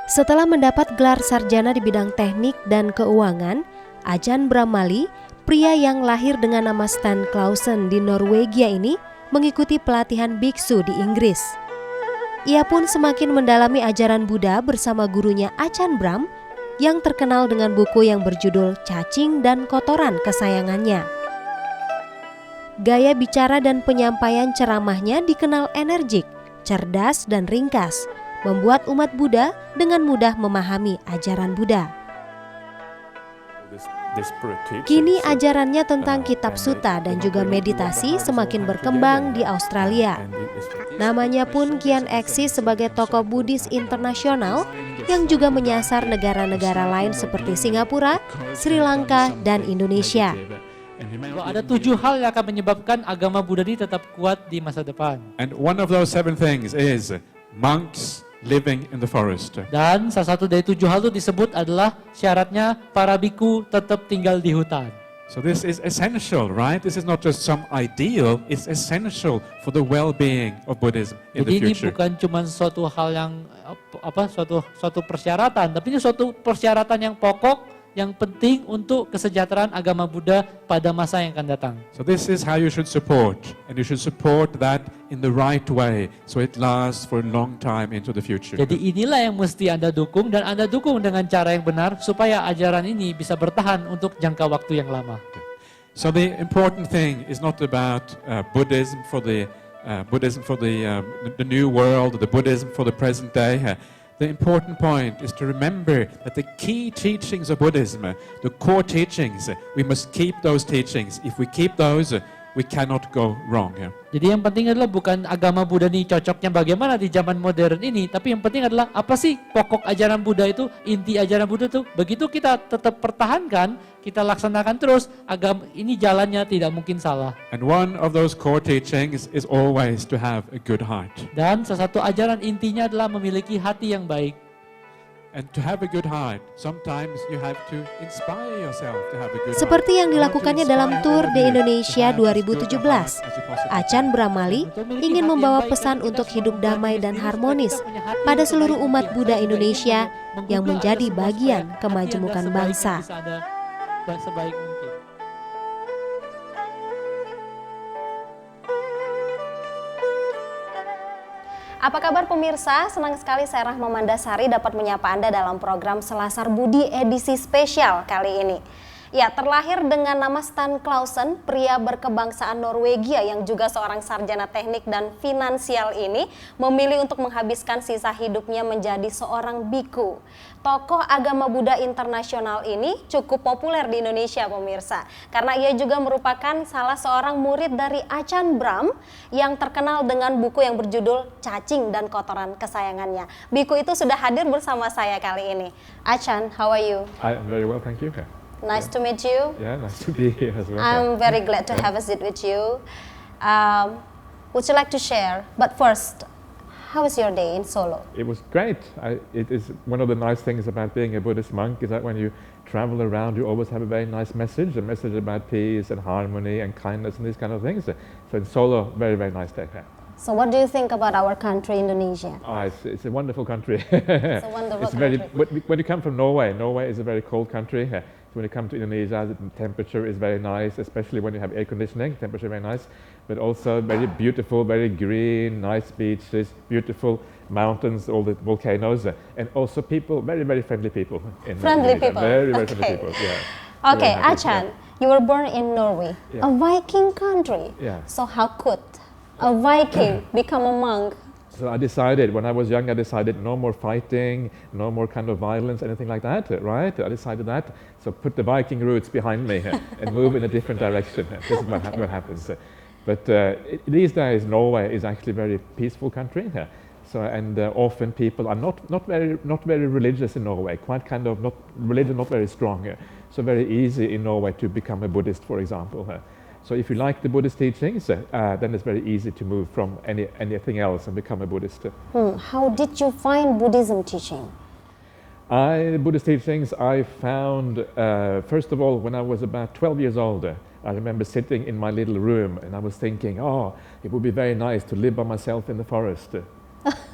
Setelah mendapat gelar sarjana di bidang teknik dan keuangan, ajahn brahmali, pria yang lahir dengan nama clausen di Norwegia ini mengikuti pelatihan biksu di Inggris. Ia pun semakin mendalami ajaran Buddha bersama gurunya ajahn Brahm yang terkenal dengan buku yang berjudul Cacing dan Kotoran kesayangannya. Gaya bicara dan penyampaian ceramahnya dikenal energik, cerdas dan ringkas, membuat umat Buddha dengan mudah memahami ajaran Buddha. Kini ajarannya tentang kitab suta dan juga meditasi semakin berkembang di Australia. Namanya pun kian eksis sebagai tokoh Buddhis internasional yang juga menyasar negara-negara lain seperti Singapura, Sri Lanka, dan Indonesia. Ada 7 hal yang akan menyebabkan agama Buddha ini tetap kuat di masa depan. And one of those 7 things is monks living in the forest. Dan salah satu dari 7 hal itu disebut adalah syaratnya para biku tetap tinggal di hutan. So this is essential, right? This is not just some ideal, it's essential for the well-being of Buddhism in the Jadi ini future. bukan cuma suatu hal yang suatu persyaratan, tapi ini suatu persyaratan yang pokok, yang penting untuk kesejahteraan agama Buddha pada masa yang akan datang. So this is how you should support, and you should support that in the right way, so it lasts for a long time into the future. Jadi inilah yang mesti Anda dukung, dan Anda dukung dengan cara yang benar supaya ajaran ini bisa bertahan untuk jangka waktu yang lama. So the important thing is not about Buddhism for the new world, the Buddhism for the present day. The important point is to remember that the key teachings of Buddhism, the core teachings, we must keep those teachings. If we keep those, we cannot go wrong. Jadi yang penting adalah bukan agama Buddha ini cocoknya bagaimana di zaman modern ini, tapi yang penting adalah apa sih pokok ajaran Buddha itu, inti ajaran Buddha itu. Begitu kita tetap pertahankan, kita laksanakan terus, agama ini jalannya tidak mungkin salah. And one of those core teachings is always to have a good heart. Dan salah satu ajaran intinya adalah memiliki hati yang baik. And to have a good heart, sometimes you have to inspire yourself to have a good heart. Seperti yang dilakukannya dalam tur di Indonesia 2017, ajahn brahmali ingin membawa pesan untuk hidup damai dan harmonis pada seluruh umat Buddha Indonesia yang menjadi bagian kemajemukan bangsa. Sebaik mungkin. Apa kabar pemirsa? Senang sekali saya Rahma Mandasari dapat menyapa Anda dalam program SELASAR BUDI edisi spesial kali ini. Ya, terlahir dengan nama clausen, pria berkebangsaan Norwegia yang juga seorang sarjana teknik dan finansial ini memilih untuk menghabiskan sisa hidupnya menjadi seorang biku. Tokoh agama Buddha internasional ini cukup populer di Indonesia pemirsa, karena ia juga merupakan salah seorang murid dari ajahn Brahm yang terkenal dengan buku yang berjudul Cacing dan Kotoran kesayangannya. Biku itu sudah hadir bersama saya kali ini. Ajahn, how are you? I'm very well, thank you. Nice to meet you. Yeah, nice to be here as well. I'm very glad to have a seat with you. Would you like to share? But first, how was your day in Solo? It was great. It is one of the nice things about being a Buddhist monk is that when you travel around, you always have a very nice message, a message about peace and harmony and kindness and these kind of things. So in Solo, very, very nice day. So what do you think about our country, Indonesia? It's a wonderful country. It's a wonderful country. When you come from Norway, Norway is a very cold country. So when you come to Indonesia, the temperature is very nice, especially when you have air conditioning, temperature very nice, but also very beautiful, very green, nice beaches, beautiful mountains, all the volcanoes, and also people, very, very friendly people. Friendly people. Very, very friendly people, yeah. Okay, Ajahn, you were born in Norway, a Viking country. Yeah. So how could a Viking become a monk? So I decided, when I was young, I decided no more fighting, no more kind of violence, anything like that, right? I decided that. So put the Viking roots behind me and move in a different direction. This is what happens. But these days, Norway is actually a very peaceful country. So often people are not very religious in Norway. Quite kind of religion not very strong. So very easy in Norway to become a Buddhist, for example. So if you like the Buddhist teachings, then it's very easy to move from anything else and become a Buddhist. How did you find Buddhism teaching? Buddhist teachings I found, first of all, when I was about 12 years old. I remember sitting in my little room and I was thinking, it would be very nice to live by myself in the forest.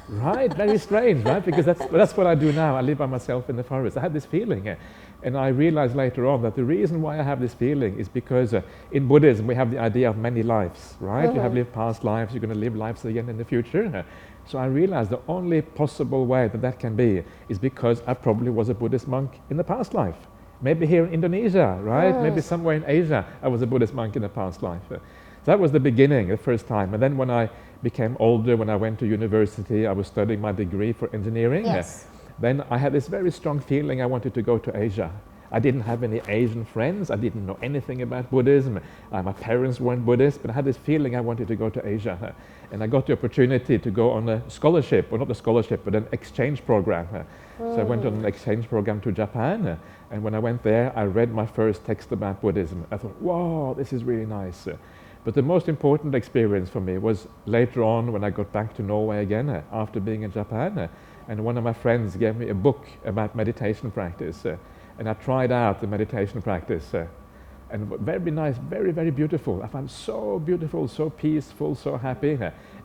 Right, very strange, right? Because that's what I do now. I live by myself in the forest. I had this feeling, and I realized later on that the reason why I have this feeling is because in Buddhism we have the idea of many lives, right? You have lived past lives, you're going to live lives again in the future. So I realized the only possible way that that can be is because I probably was a Buddhist monk in the past life. Maybe here in Indonesia, right? Maybe somewhere in Asia I was a Buddhist monk in the past life. That was the beginning, the first time. And then when I became older, when I went to university, I was studying my degree for engineering. Yes. Then I had this very strong feeling I wanted to go to Asia. I didn't have any Asian friends. I didn't know anything about Buddhism. My parents weren't Buddhist, but I had this feeling I wanted to go to Asia. And I got the opportunity to go on a scholarship, or not a scholarship, but an exchange program. So I went on an exchange program to Japan. And when I went there, I read my first text about Buddhism. I thought, wow, this is really nice. But the most important experience for me was later on when I got back to Norway again after being in Japan. And one of my friends gave me a book about meditation practice. And I tried out the meditation practice. And very nice, very, very beautiful. I found it so beautiful, so peaceful, so happy.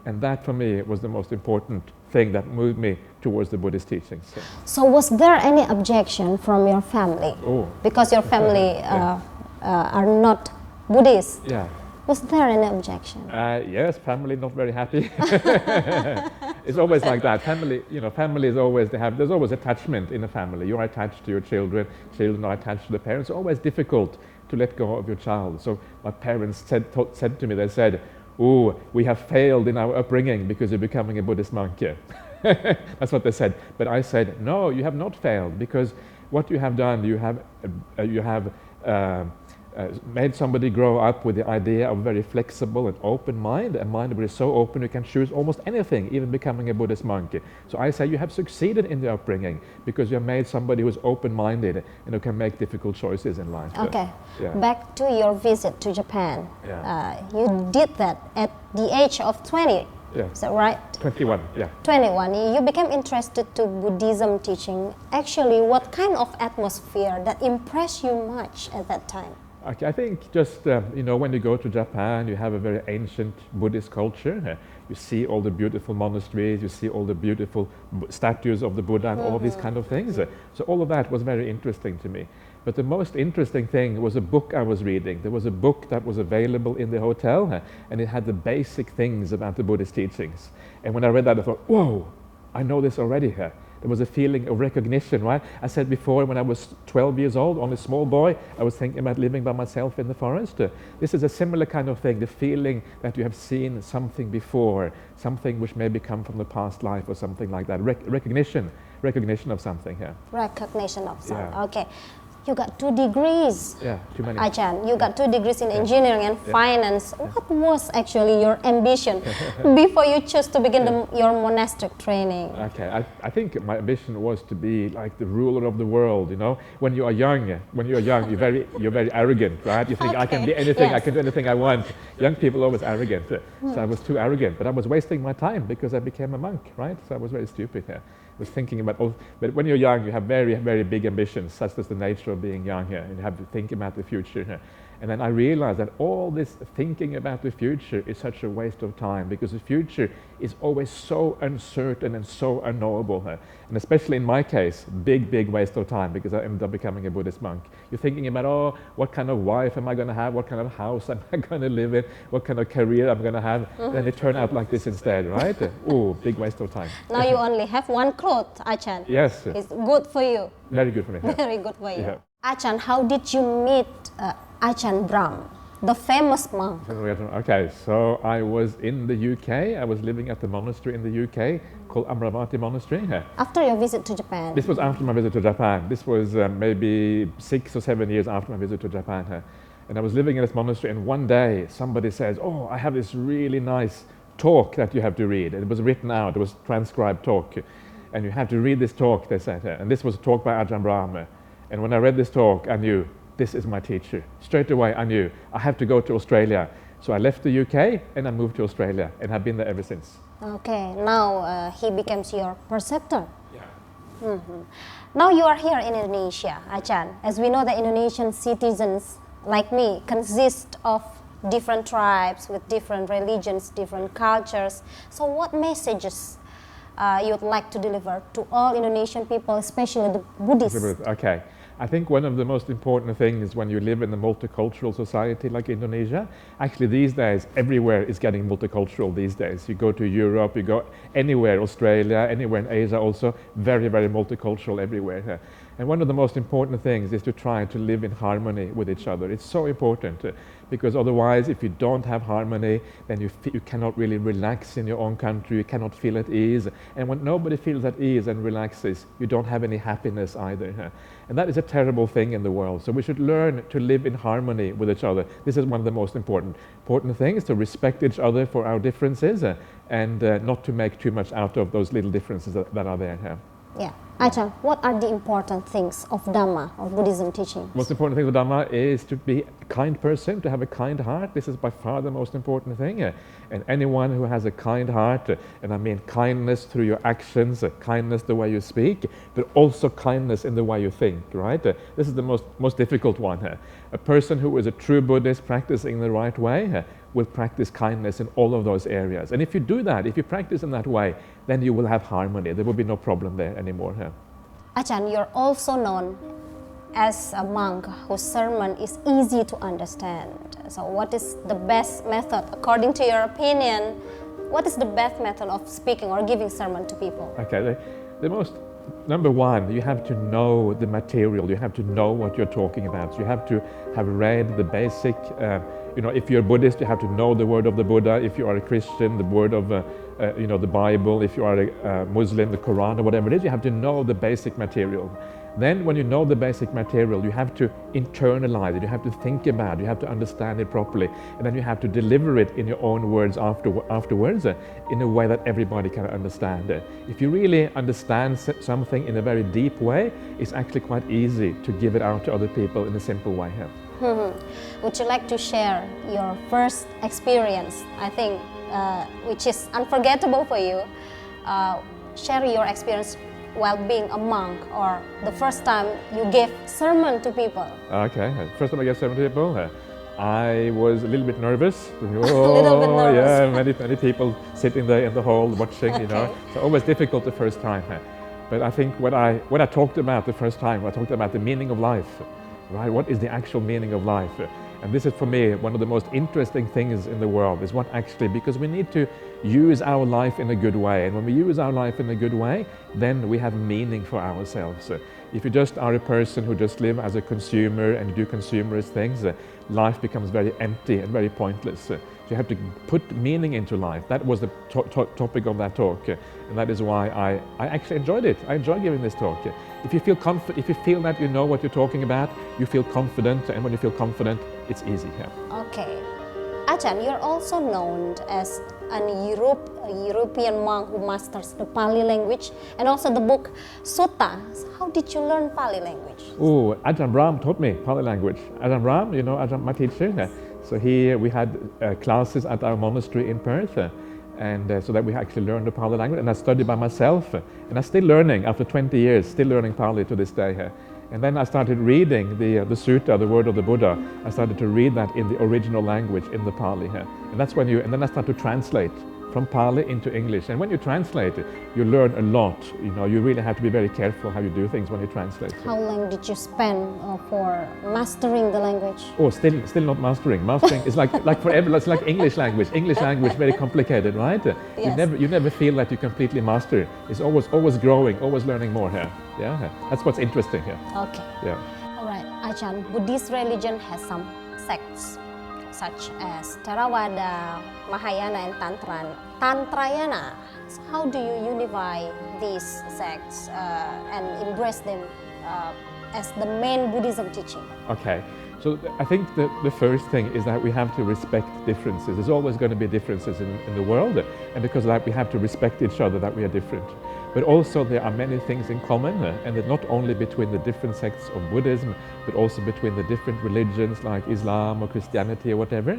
And that for me was the most important thing that moved me towards the Buddhist teachings. So was there any objection from your family? Oh. Because your family are not Buddhist. Yeah. Was there any objection? Yes, family not very happy. It's always like that. Family, family is always, there's always attachment in a family. You're attached to your children, children are attached to the parents. It's always difficult to let go of your child. So my parents said to me, they said, oh, we have failed in our upbringing because you're becoming a Buddhist monk. That's what they said. But I said, no, you have not failed, because what you have done, you have made somebody grow up with the idea of a very flexible and open mind, a mind that is so open you can choose almost anything, even becoming a Buddhist monk. So I say you have succeeded in the upbringing because you have made somebody who is open-minded and who can make difficult choices in life. Okay, Yeah. back to your visit to Japan. Yeah. You did that at the age of 20, Yeah. is that right? 21, yeah. 21, you became interested to Buddhism teaching. Actually, what kind of atmosphere that impressed you much at that time? Okay, I think just, when you go to Japan, you have a very ancient Buddhist culture. You see all the beautiful monasteries, you see all the beautiful statues of the Buddha and all of these kind of things. So all of that was very interesting to me. But the most interesting thing was a book I was reading. There was a book that was available in the hotel, and it had the basic things about the Buddhist teachings. And when I read that, I thought, whoa, I know this already here. There was a feeling of recognition, right? I said before, when I was 12 years old, only a small boy, I was thinking about living by myself in the forest. This is a similar kind of thing, the feeling that you have seen something before, something which maybe come from the past life or something like that. Recognition of something here. Recognition of something, Yeah. okay. You got 2 degrees, Yeah, too many. Ajahn. You got 2 degrees in engineering and finance. What was actually your ambition before you chose to begin your monastic training? Okay, I think my ambition was to be like the ruler of the world. When you are young, you're very arrogant, right? You think I can be anything, I can do anything I want. Young people are always arrogant, so I was too arrogant. But I was wasting my time because I became a monk, right? So I was very stupid here. I was thinking about but when you're young, you have very, very big ambitions. Such as the nature of being young here, and you have to think about the future. And then I realized that all this thinking about the future is such a waste of time, because the future is always so uncertain and so unknowable. And especially in my case, big waste of time, because I ended up becoming a Buddhist monk. You're thinking about, what kind of wife am I going to have? What kind of house am I going to live in? What kind of career I'm going to have? Then it turned out like this instead, right? Oh, big waste of time. Now you only have 1 cloth, Ajahn. Yes. It's good for you. Very good for me. Very good for you. Yeah. Ajahn, how did you meet Ajahn Brahm, the famous monk? Okay, so I was in the UK. I was living at the monastery in the UK called Amravati Monastery. After your visit to Japan? This was after my visit to Japan. This was maybe 6 or 7 years after my visit to Japan. And I was living in this monastery, and one day somebody says, oh, I have this really nice talk that you have to read. And it was written out, it was transcribed talk. And you have to read this talk, they said. And this was a talk by Ajahn Brahm. And when I read this talk, I knew, this is my teacher. Straight away, I knew I have to go to Australia. So I left the UK and I moved to Australia, and have been there ever since. Okay, now he becomes your preceptor. Yeah. Now you are here in Indonesia, Ajahn. As we know that Indonesian citizens, like me, consist of different tribes with different religions, different cultures. So what messages you'd like to deliver to all Indonesian people, especially the Buddhists? Okay. I think one of the most important things when you live in a multicultural society like Indonesia, actually these days, everywhere is getting multicultural these days. You go to Europe, you go anywhere, Australia, anywhere in Asia also, very, very multicultural everywhere. And one of the most important things is to try to live in harmony with each other. It's so important because otherwise if you don't have harmony, then you cannot really relax in your own country, you cannot feel at ease. And when nobody feels at ease and relaxes, you don't have any happiness either. And that is a terrible thing in the world. So we should learn to live in harmony with each other. This is one of the most important things, to respect each other for our differences and not to make too much out of those little differences that are there. Yeah. Ajahn, what are the important things of Dhamma, of Buddhism teachings? Most important thing of Dhamma is to be a kind person, to have a kind heart. This is by far the most important thing. And anyone who has a kind heart, and I mean kindness through your actions, kindness the way you speak, but also kindness in the way you think, right? This is the most difficult one. A person who is a true Buddhist practicing the right way will practice kindness in all of those areas. And if you do that, if you practice in that way, then you will have harmony. There will be no problem there anymore. Ajahn, you're also known as a monk whose sermon is easy to understand. So what is the best method, according to your opinion, what is the best method of speaking or giving sermon to people? Okay, number one, you have to know the material, you have to know what you're talking about. So you have to have read the basic, if you're Buddhist, you have to know the word of the Buddha. If you are a Christian, the word of the Bible. If you are a Muslim, the Quran, or whatever it is, you have to know the basic material. Then when you know the basic material, you have to internalize it, you have to think about it, you have to understand it properly, and then you have to deliver it in your own words afterwards in a way that everybody can understand. If you really understand something in a very deep way, it's actually quite easy to give it out to other people in a simple way. Would you like to share your first experience, I think, which is unforgettable for you? Share your experience while being a monk, or the first time you gave sermon to people. Okay, first time I gave sermon to people, I was a little bit nervous. A little bit nervous. Yeah, many people sitting there in the hall watching, Okay. So always difficult the first time. But I think what I talked about the first time, I talked about the meaning of life, right? What is the actual meaning of life? And this is for me one of the most interesting things in the world, is what actually, because we need to use our life in a good way. And when we use our life in a good way, then we have meaning for ourselves. If you just are a person who just live as a consumer and do consumerist things, life becomes very empty and very pointless. So you have to put meaning into life. That was the topic of that talk. And that is why I actually enjoyed it. I enjoy giving this talk. If you feel that you know what you're talking about, you feel confident, and when you feel confident, it's easy. Okay. Ajahn, you're also known as a European monk who masters the Pali language and also the book Sutta. How did you learn Pali language? Oh, Ajahn Brahm taught me Pali language. Ajahn Brahm, Ajahn, my teacher. So we had classes at our monastery in Perth, and so that we actually learned the Pali language. And I studied by myself, and I'm still learning after 20 years, still learning Pali to this day. And then I started reading the Sutta, the word of the Buddha. I started to read that in the original language, in the Pali. And that's when then I started to translate from Pali into English. And when you translate, you learn a lot. You really have to be very careful how you do things when you translate. How long did you spend for mastering the language? Oh, still not mastering. Mastering is like forever. It's like English language. English language, very complicated, right? Yes. You never feel that you completely master. It's always growing, always learning more here. Yeah, that's what's interesting here. Okay. Yeah. All right, Ajahn, Buddhist religion has some sects such as Theravada, Mahayana, and Tantrayana. So how do you unify these sects and embrace them as the main Buddhism teaching? Okay. So I think the first thing is that we have to respect differences. There's always going to be differences in the world, and because of that we have to respect each other, that we are different. But also there are many things in common, and that not only between the different sects of Buddhism, but also between the different religions like Islam or Christianity or whatever.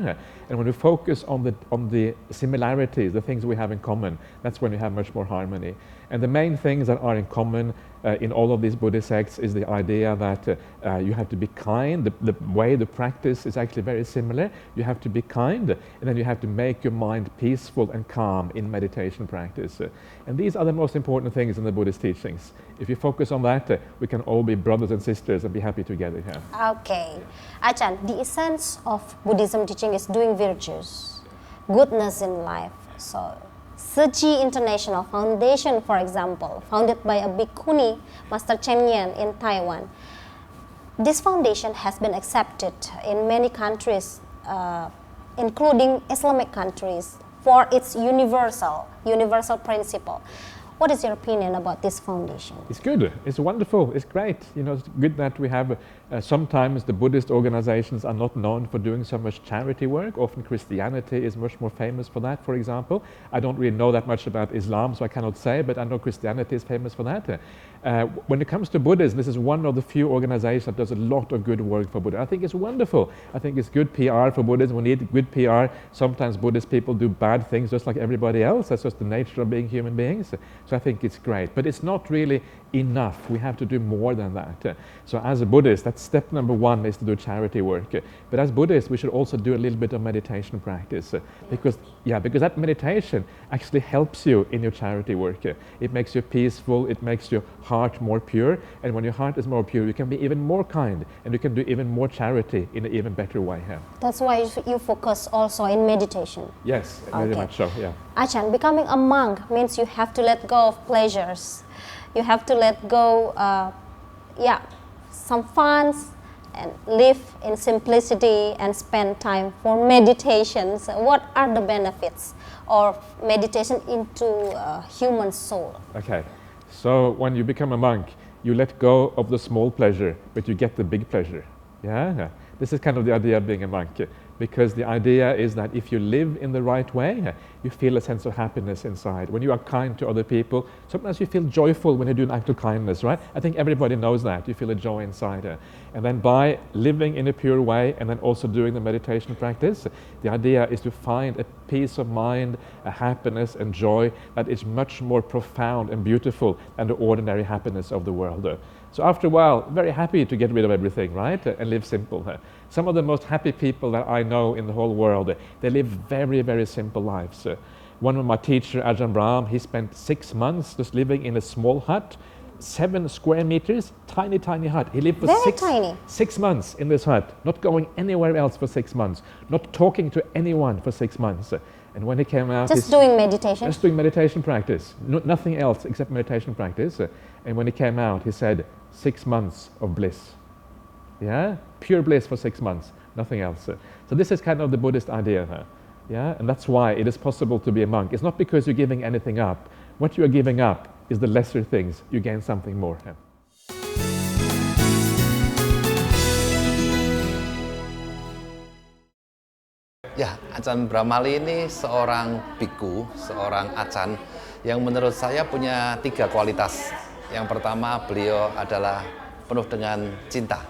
And when we focus on the similarities, the things we have in common, that's when we have much more harmony. And the main things that are in common in all of these Buddhist sects is the idea that you have to be kind. The way the practice is actually very similar. You have to be kind, and then you have to make your mind peaceful and calm in meditation practice. And these are the most important things in the Buddhist teachings. If you focus on that, we can all be brothers and sisters and be happy together here. Okay. Ajahn, the essence of Buddhism teaching is doing virtues, goodness in life. So, Seji International Foundation, for example, founded by a bhikkhuni, Master Chen Yan in Taiwan. This foundation has been accepted in many countries, including Islamic countries, for its universal principle. What is your opinion about this foundation? It's good. It's wonderful. It's great. You know, it's good that we have. Sometimes the Buddhist organizations are not known for doing so much charity work. Often Christianity is much more famous for that, for example. I don't really know that much about Islam, so I cannot say, but I know Christianity is famous for that. When it comes to Buddhism, this is one of the few organizations that does a lot of good work for Buddhism. I think it's wonderful. I think it's good PR for Buddhism. We need good PR. Sometimes Buddhist people do bad things just like everybody else. That's just the nature of being human beings. So I think it's great. But it's not really enough. We have to do more than that. So as a Buddhist, that's step number one, is to do charity work. But as Buddhists, we should also do a little bit of meditation practice. Because that meditation actually helps you in your charity work. It makes you peaceful. It makes your heart more pure. And when your heart is more pure, you can be even more kind. And you can do even more charity in an even better way. That's why you focus also in meditation. Yes, very much so, yeah. Ajahn, becoming a monk means you have to let go of pleasures. You have to let go, some funs, and live in simplicity and spend time for meditations. What are the benefits of meditation into human soul? Okay, so when you become a monk, you let go of the small pleasure, but you get the big pleasure. Yeah, this is kind of the idea of being a monk. Because the idea is that if you live in the right way, you feel a sense of happiness inside. When you are kind to other people, sometimes you feel joyful when you do an act of kindness, right? I think everybody knows that. You feel a joy inside. And then by living in a pure way and then also doing the meditation practice, the idea is to find a peace of mind, a happiness and joy that is much more profound and beautiful than the ordinary happiness of the world. So after a while, very happy to get rid of everything, right? And live simple. Some of the most happy people that I know in the whole world, they live very, very simple lives. One of my teacher, Ajahn Brahm, he spent 6 months just living in a small hut, 7 square meters, tiny, tiny hut. He lived for tiny. 6 months in this hut, not going anywhere else for 6 months, not talking to anyone for 6 months. And when he came out, just doing meditation? Just doing meditation practice, nothing else except meditation practice. And when he came out, he said, 6 months of bliss. Yeah, pure bliss for 6 months, nothing else. So this is kind of the Buddhist idea. Yeah, and that's why it is possible to be a monk. It's not because you're giving anything up. What you are giving up is the lesser things. You gain something more. Ya, Ajahn Brahmali ini seorang biku, seorang ajahn yang menurut saya punya 3 kualitas. Yang pertama, beliau adalah penuh dengan cinta,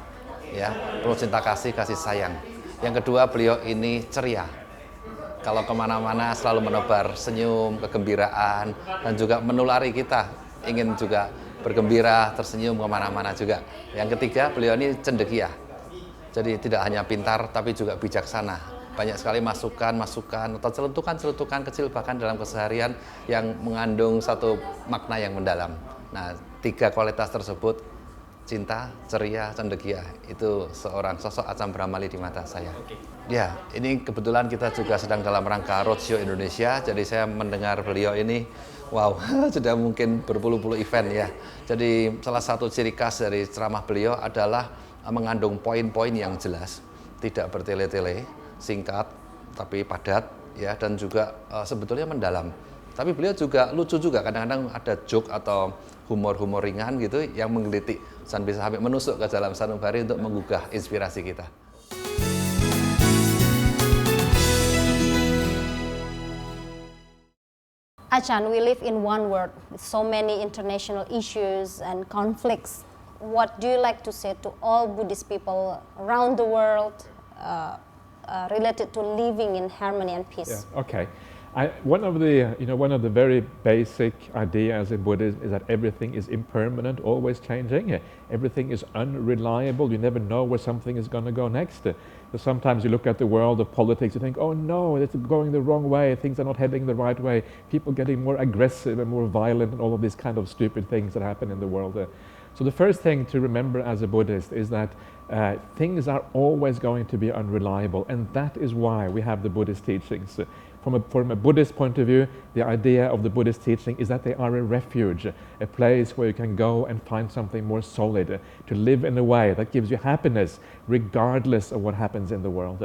ya, penuh cinta kasih sayang. Yang kedua, beliau ini ceria. Kalau kemana-mana selalu menebar senyum, kegembiraan, dan juga menulari kita ingin juga bergembira, tersenyum kemana-mana juga. Yang ketiga, beliau ini cendekia. Jadi tidak hanya pintar, tapi juga bijaksana. Banyak sekali masukan atau celutukan kecil bahkan dalam keseharian yang mengandung satu makna yang mendalam. Nah, 3 kualitas tersebut, cinta, ceria, cendekia, itu seorang sosok Ajahn Brahmali di mata saya. Ya, ini kebetulan kita juga sedang dalam rangka roadshow Indonesia, jadi saya mendengar beliau ini, wow, sudah mungkin berpuluh-puluh event ya. Jadi salah satu ciri khas dari ceramah beliau adalah mengandung poin-poin yang jelas, tidak bertele-tele, singkat tapi padat ya, dan juga sebetulnya mendalam. Tapi beliau juga lucu juga, kadang-kadang ada joke atau humor-humor ringan gitu yang menggelitik dan bisa sampai menusuk ke dalam sanubari untuk menggugah inspirasi kita. Ajahn, we live in one world with so many international issues and conflicts. What do you like to say to all Buddhist people around the world related to living in harmony and peace? Yeah, okay. One of the very basic ideas in Buddhism is that everything is impermanent, always changing. Everything is unreliable. You never know where something is going to go next. So sometimes you look at the world of politics, you think, oh no, it's going the wrong way. Things are not heading the right way. People getting more aggressive and more violent, and all of these kind of stupid things that happen in the world. So the first thing to remember as a Buddhist is that things are always going to be unreliable, and that is why we have the Buddhist teachings. From a Buddhist point of view, the idea of the Buddhist teaching is that they are a refuge, a place where you can go and find something more solid, to live in a way that gives you happiness regardless of what happens in the world.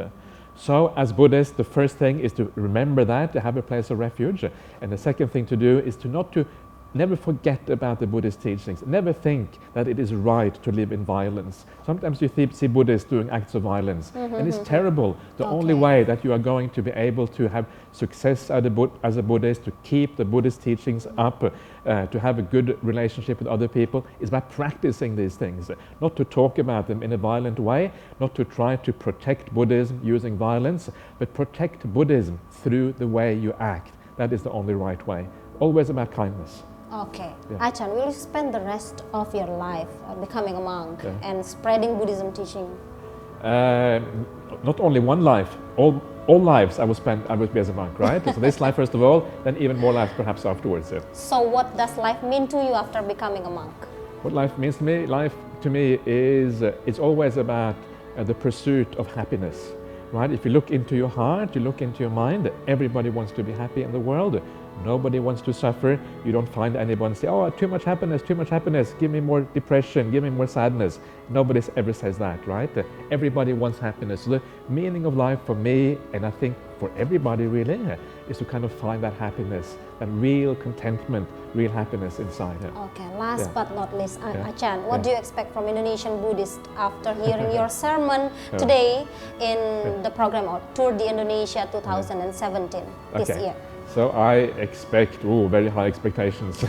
So as Buddhists, the first thing is to remember that, to have a place of refuge. And the second thing to do is to never forget about the Buddhist teachings. Never think that it is right to live in violence. Sometimes you see Buddhists doing acts of violence, and it's terrible. The only way that you are going to be able to have success as a Buddhist, to keep the Buddhist teachings up, to have a good relationship with other people, is by practicing these things. Not to talk about them in a violent way, not to try to protect Buddhism using violence, but protect Buddhism through the way you act. That is the only right way. Always about kindness. Okay, Ajahn, will you spend the rest of your life becoming a monk and spreading Buddhism teaching? Not only one life, all lives I will be as a monk, right? So this life first of all, then even more lives perhaps afterwards. So what does life mean to you after becoming a monk? What life means to me? Life to me is, it's always about the pursuit of happiness, right? If you look into your heart, you look into your mind, everybody wants to be happy in the world. Nobody wants to suffer. You don't find anyone say, oh, too much happiness, give me more depression, give me more sadness. Nobody ever says that, right? Everybody wants happiness. So the meaning of life for me, and I think for everybody really, is to kind of find that happiness, that real contentment, real happiness inside. Okay, last but not least, Ajahn, what do you expect from Indonesian Buddhists after hearing your sermon today in the program or Tour de Indonesia 2017 this year? So I expect, very high expectations.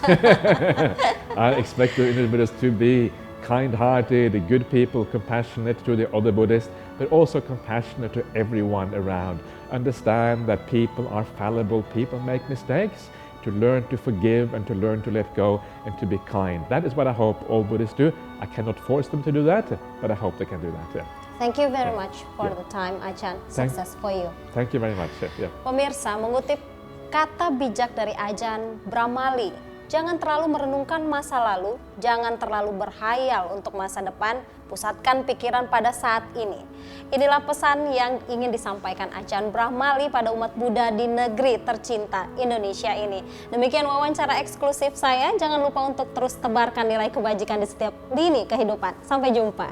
I expect the Indian Buddhists to be kind-hearted, good people, compassionate to the other Buddhists, but also compassionate to everyone around. Understand that people are fallible, people make mistakes, to learn to forgive and to learn to let go and to be kind. That is what I hope all Buddhists do. I cannot force them to do that, but I hope they can do that. Thank you very much for the time, Ajahn. Success for you. Thank you very much. Pemirsa, mengutip kata bijak dari ajahn brahmali, jangan terlalu merenungkan masa lalu, jangan terlalu berhayal untuk masa depan, pusatkan pikiran pada saat ini. Inilah pesan yang ingin disampaikan ajahn brahmali pada umat Buddha di negeri tercinta Indonesia ini. Demikian wawancara eksklusif saya, jangan lupa untuk terus tebarkan nilai kebajikan di setiap lini kehidupan. Sampai jumpa.